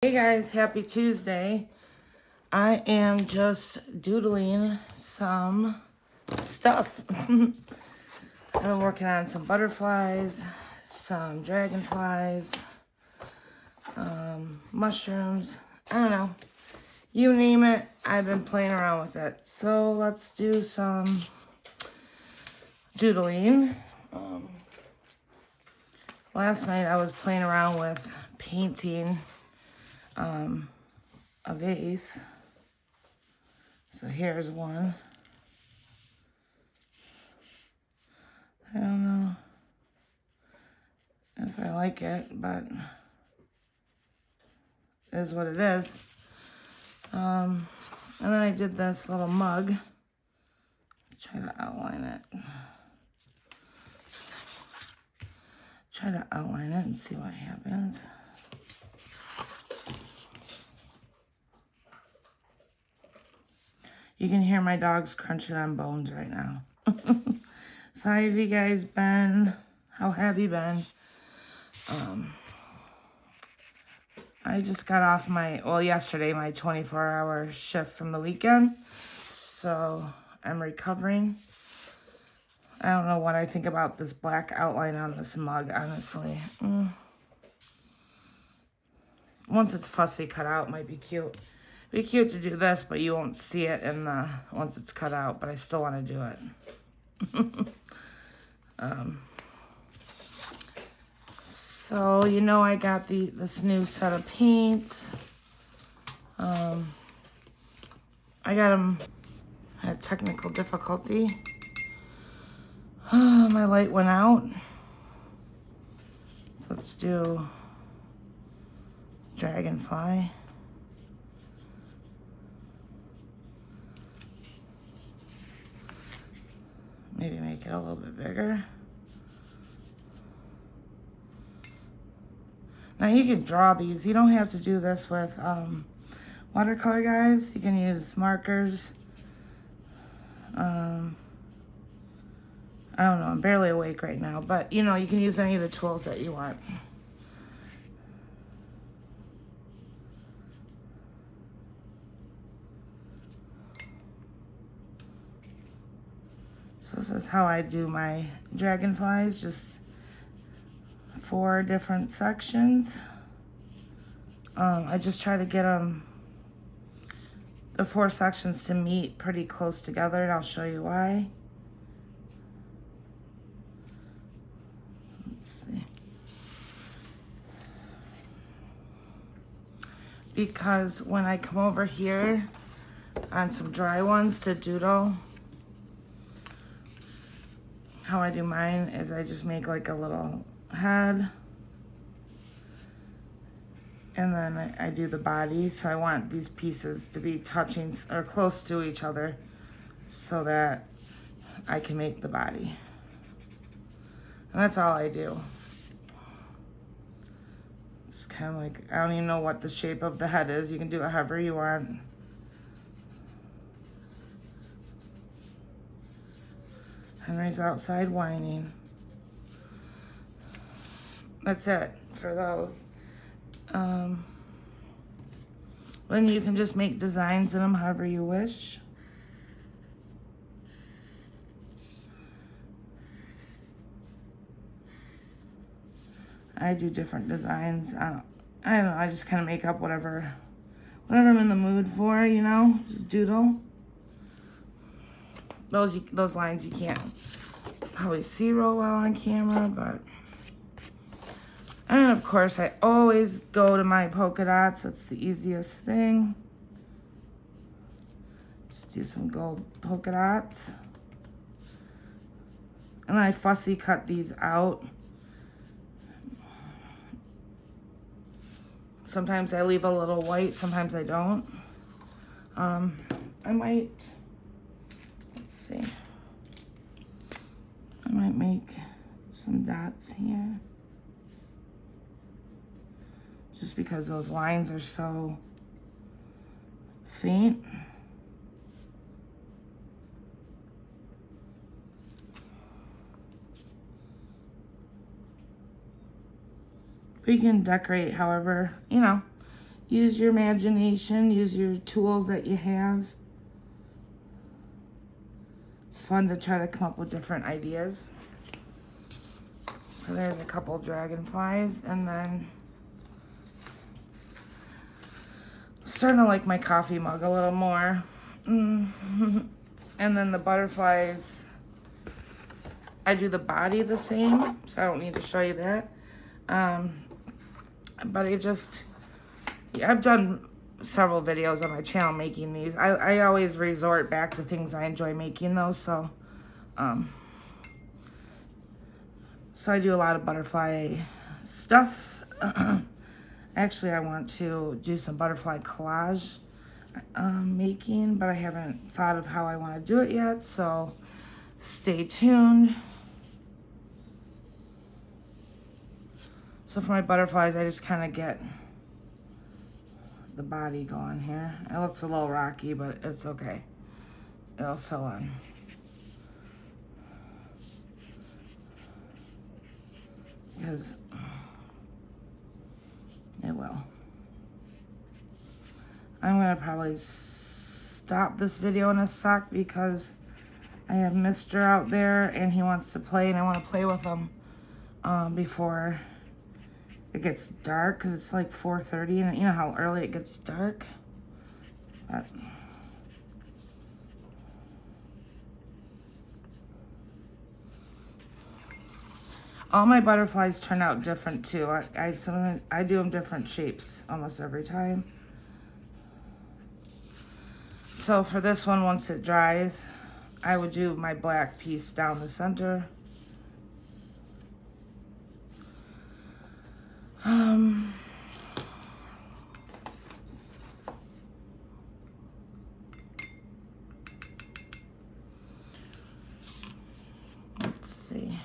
Hey guys, happy Tuesday. I am just doodling some stuff. I've been working on some butterflies, some dragonflies, mushrooms, I don't know. You name it, I've been playing around with it. So let's do some doodling. Last night I was playing around with painting a vase. So here's one. I don't know if I like it, but it is what it is. And then I did this little mug. Try to outline it. Try to outline it and see what happens. You can hear my dogs crunching on bones right now. So how have you guys been? How have you been? I just got off yesterday, my 24-hour shift from the weekend. So I'm recovering. I don't know what I think about this black outline on this mug, honestly. Once it's fussy cut out, it might be cute. It'd be cute to do this, but you won't see it once it's cut out, but I still want to do it. So, I got this new set of paints. I got them at technical difficulty. My light went out. So let's do dragonfly. Maybe make it a little bit bigger. Now you can draw these. You don't have to do this with watercolor, guys. You can use markers. I don't know. I'm barely awake right now, but you can use any of the tools that you want. So this is how I do my dragonflies, just 4 different sections. I just try to get the 4 sections to meet pretty close together, and I'll show you why. Let's see. Because when I come over here on some dry ones to doodle, how I do mine is I just make like a little head, and then I do the body. So I want these pieces to be touching or close to each other so that I can make the body. And that's all I do. Just kind of like, I don't even know what the shape of the head is. You can do it however you want. Henry's outside whining. That's it for those. Then you can just make designs in them however you wish. I do different designs. I don't know. I just kind of make up whatever I'm in the mood for. Just doodle. Those lines you can't probably see real well on camera, but. And of course, I always go to my polka dots. That's the easiest thing. Just do some gold polka dots. And then I fussy cut these out. Sometimes I leave a little white, sometimes I don't. I might, let's see. I might make some dots here. Just because those lines are so faint. But you can decorate however, use your imagination, use your tools that you have. It's fun to try to come up with different ideas. So there's a couple dragonflies, and then I'm starting to like my coffee mug a little more. And then the butterflies, I do the body the same, so I don't need to show you that. But I've done several videos on my channel making these. I always resort back to things I enjoy making though, so I do a lot of butterfly stuff. Actually, I want to do some butterfly collage making, but I haven't thought of how I want to do it yet, so stay tuned. So for my butterflies, I just kind of get the body going here. It looks a little rocky, but it's okay. It'll fill in. Because it will. I'm going to probably stop this video in a sec because I have Mr. out there and he wants to play, and I want to play with him before it gets dark, because it's like 4:30 and you know how early it gets dark. But all my butterflies turn out different too. I do them different shapes almost every time. So for this one, once it dries, I would do my black piece down the center. Let's see.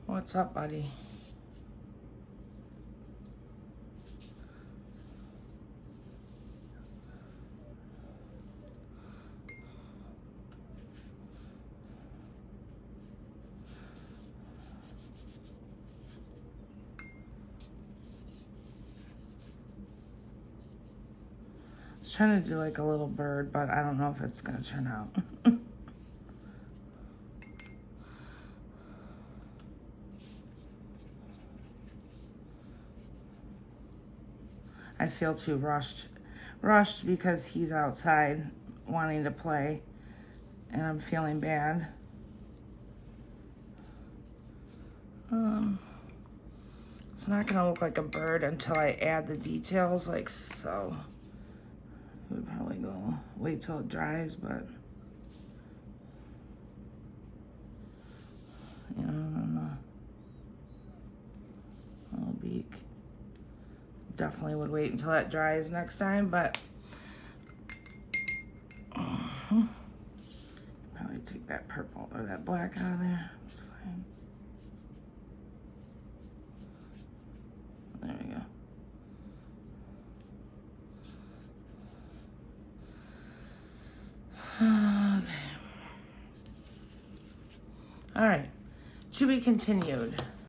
What's up, buddy? I was trying to do like a little bird, but I don't know if it's gonna turn out. I feel too rushed because he's outside wanting to play, and I'm feeling bad. It's not gonna look like a bird until I add the details like so. I would probably wait till it dries, but you know, then the little beak. Definitely would wait until that dries next time, but probably take that purple or that black out of there. It's fine. There we go. Okay. All right. To be continued.